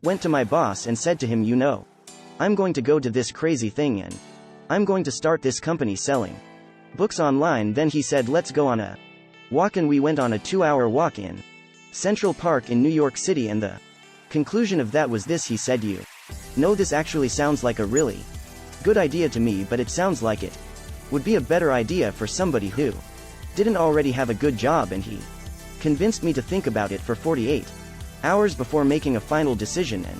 Went to my boss and said to him, I'm going to go to this crazy thing and I'm going to start this company selling books online. Then he said, let's go on a walk, and we went on a 2-hour walk in Central Park in New York City, and the conclusion of that was this. He said, this actually sounds like a really good idea to me, but it sounds like it would be a better idea for somebody who didn't already have a good job, and he convinced me to think about it for 48 hours before making a final decision, and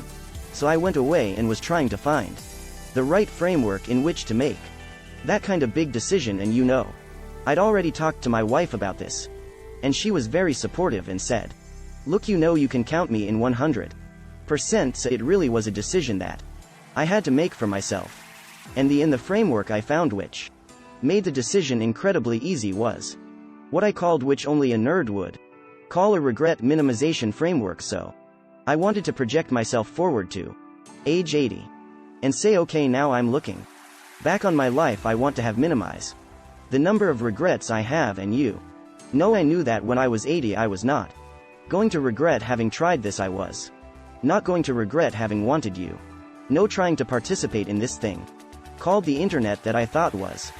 so I went away and was trying to find the right framework in which to make that kind of big decision. And I'd already talked to my wife about this, and she was very supportive and said, look, you can count me in 100%. So it really was a decision that I had to make for myself. And in the framework I found which made the decision incredibly easy was what I called, which only a nerd would call, a regret minimization framework. So I wanted to project myself forward to age 80 and say, okay, now I'm looking back on my life, I want to have minimize the number of regrets I have. And I knew that when I was 80 I was not going to regret having tried this. I was not going to regret having wanted trying to participate in this thing called the internet that I thought was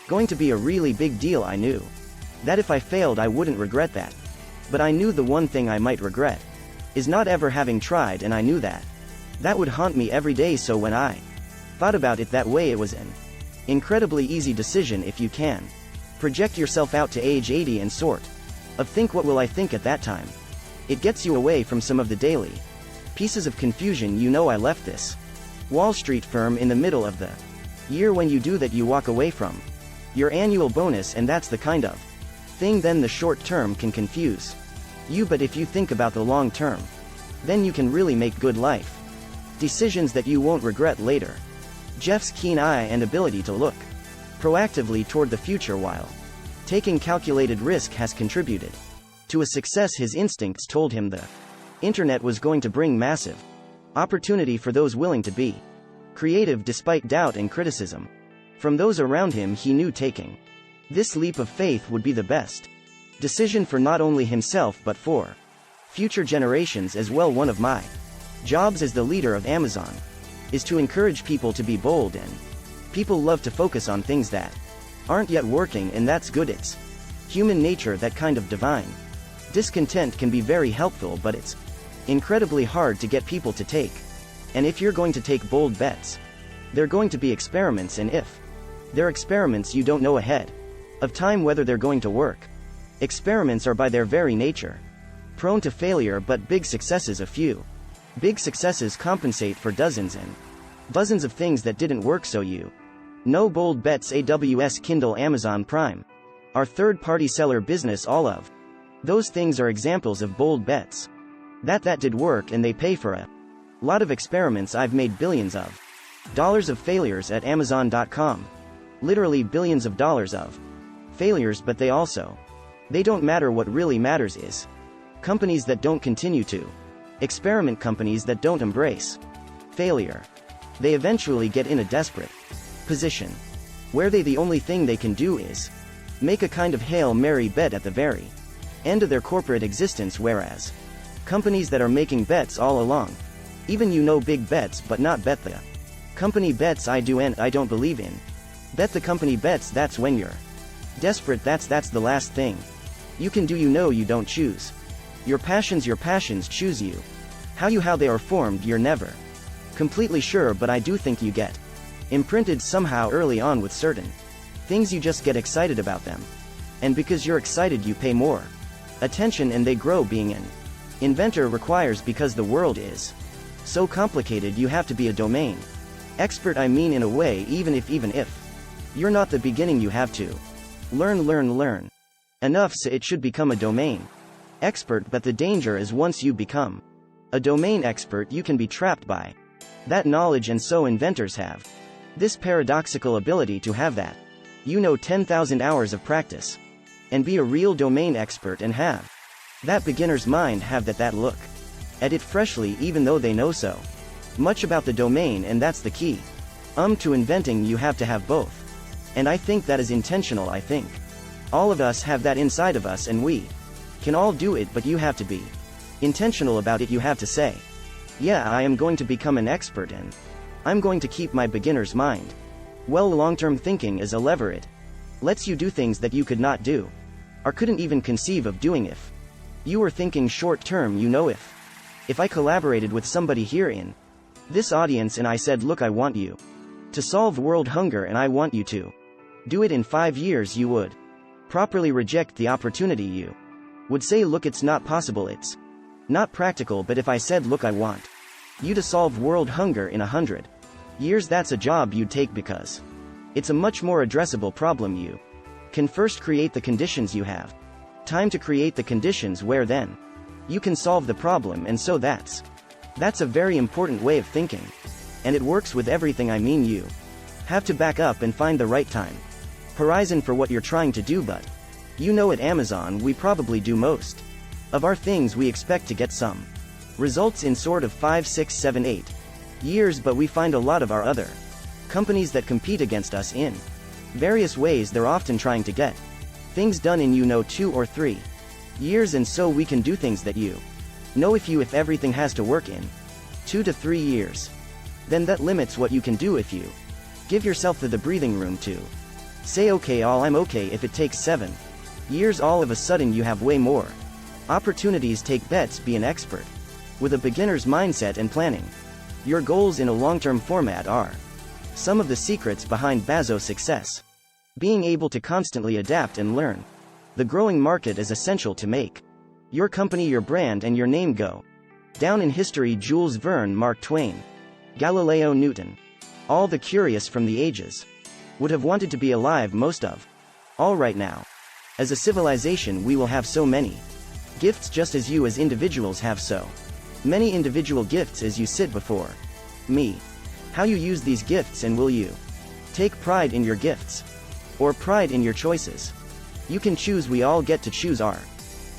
going to be a really big deal. I knew that if I failed I wouldn't regret that. But I knew the one thing I might regret is not ever having tried, and I knew that would haunt me every day. So when I thought about it that way, it was an incredibly easy decision. If you can project yourself out to age 80 and sort of think, what will I think at that time? It gets you away from some of the daily pieces of confusion. I left this Wall Street firm in the middle of the year. When you do that, you walk away from your annual bonus, and that's the kind of thing then the short term can confuse you, but if you think about the long term, then you can really make good life decisions that you won't regret later. Jeff's keen eye and ability to look proactively toward the future while taking calculated risk has contributed to a success. His instincts told him the internet was going to bring massive opportunity for those willing to be creative despite doubt and criticism from those around him. He knew taking this leap of faith would be the best decision for not only himself but for future generations as well. One of my jobs as the leader of Amazon is to encourage people to be bold, and people love to focus on things that aren't yet working, and that's good. It's human nature. That kind of divine discontent can be very helpful, but it's incredibly hard to get people to take. And if you're going to take bold bets, they're going to be experiments, and if they're experiments, you don't know ahead of time whether they're going to work. Experiments are by their very nature prone to failure, but big successes, a few big successes compensate for dozens and dozens of things that didn't work. So bold bets. AWS, Kindle, Amazon Prime, our third-party seller business, all of those things are examples of bold bets that did work, and they pay for a lot of experiments. I've made billions of dollars of failures at Amazon.com. Literally billions of dollars of failures, but they don't matter. What really matters is companies that don't continue to experiment, companies that don't embrace failure. They eventually get in a desperate position where the only thing they can do is make a kind of Hail Mary bet at the very end of their corporate existence, whereas companies that are making bets all along, even big bets, but not bet the company bets I do and I don't believe in, bet the company bets. That's when you're desperate. That's the last thing you can do. You don't choose your passions choose you. How they are formed, you're never completely sure, but I do think you get imprinted somehow early on with certain things. You just get excited about them, and because you're excited you pay more attention, and they grow. Being an inventor requires, because the world is so complicated, you have to be a domain expert. I mean, in a way, even if you're not the beginning, you have to learn enough so it should become a domain expert. But the danger is, once you become a domain expert, you can be trapped by that knowledge, and so inventors have this paradoxical ability to have that 10,000 hours of practice and be a real domain expert, and have that beginner's mind, have that look at it freshly, even though they know so much about the domain. And that's the key to inventing. You have to have both, and I think that is intentional. I think all of us have that inside of us, and we can all do it, but you have to be intentional about it. You have to say, Yeah, I am going to become an expert and I'm going to keep my beginner's mind. Well, long-term thinking is a lever. It lets you do things that you could not do, or couldn't even conceive of doing if you were thinking short-term. If I collaborated with somebody here in this audience and I said, look, I want you to solve world hunger and I want you to do it in 5 years, you would properly reject the opportunity. You would say, look, it's not possible, it's not practical. But if I said, look, I want you to solve world hunger in 100 years, that's a job you'd take because it's a much more addressable problem. You can first create the conditions. You have time to create the conditions where then you can solve the problem, and so that's a very important way of thinking. And it works with everything. I mean, you have to back up and find the right time horizon for what you're trying to do. But at Amazon we probably do most of our things we expect to get some results in sort of 5, 6, 7, 8 years, but we find a lot of our other companies that compete against us in various ways, they're often trying to get things done in 2 or 3 years, and so we can do things that if everything has to work in 2 to 3 years, then that limits what you can do. If you give yourself the breathing room to say, okay, I'm okay if it takes 7 years, all of a sudden you have way more opportunities. Take bets, be an expert with a beginner's mindset and planning your goals in a long-term format are some of the secrets behind Bezos' success. Being able to constantly adapt and learn the growing market is essential to make your company, your brand, and your name go down in history. Jules Verne, Mark Twain, Galileo, Newton, all the curious from the ages would have wanted to be alive. Most of all right now, as a civilization, we will have so many gifts, just as you as individuals have so many individual gifts as you sit before me. How you use these gifts, and will you take pride in your gifts or pride in your choices? You can choose. We all get to choose our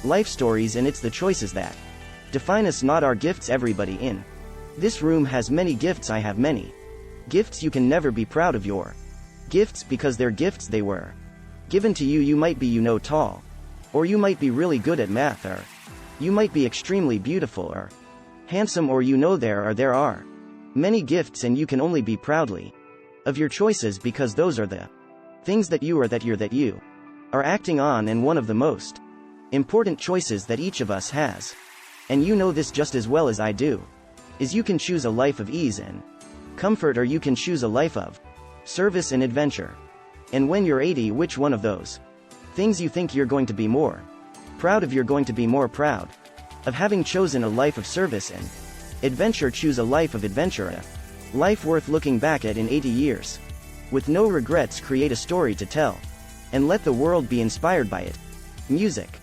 life stories, and it's the choices that define us, not our gifts. Everybody in this room has many gifts. I have many gifts. You can never be proud of your gifts because they're gifts. They were given to you. You might be tall, or you might be really good at math, or you might be extremely beautiful or handsome, or there are many gifts, and you can only be proudly of your choices because those are the things that you are acting on. And one of the most important choices that each of us has, and this just as well as I do, is you can choose a life of ease and comfort, or you can choose a life of service and adventure. And when you're 80, which one of those things you think you're going to be more proud of? You're going to be more proud of having chosen a life of service and adventure. Choose a life of adventure, a life worth looking back at in 80 years with no regrets. Create a story to tell and let the world be inspired by it. Music.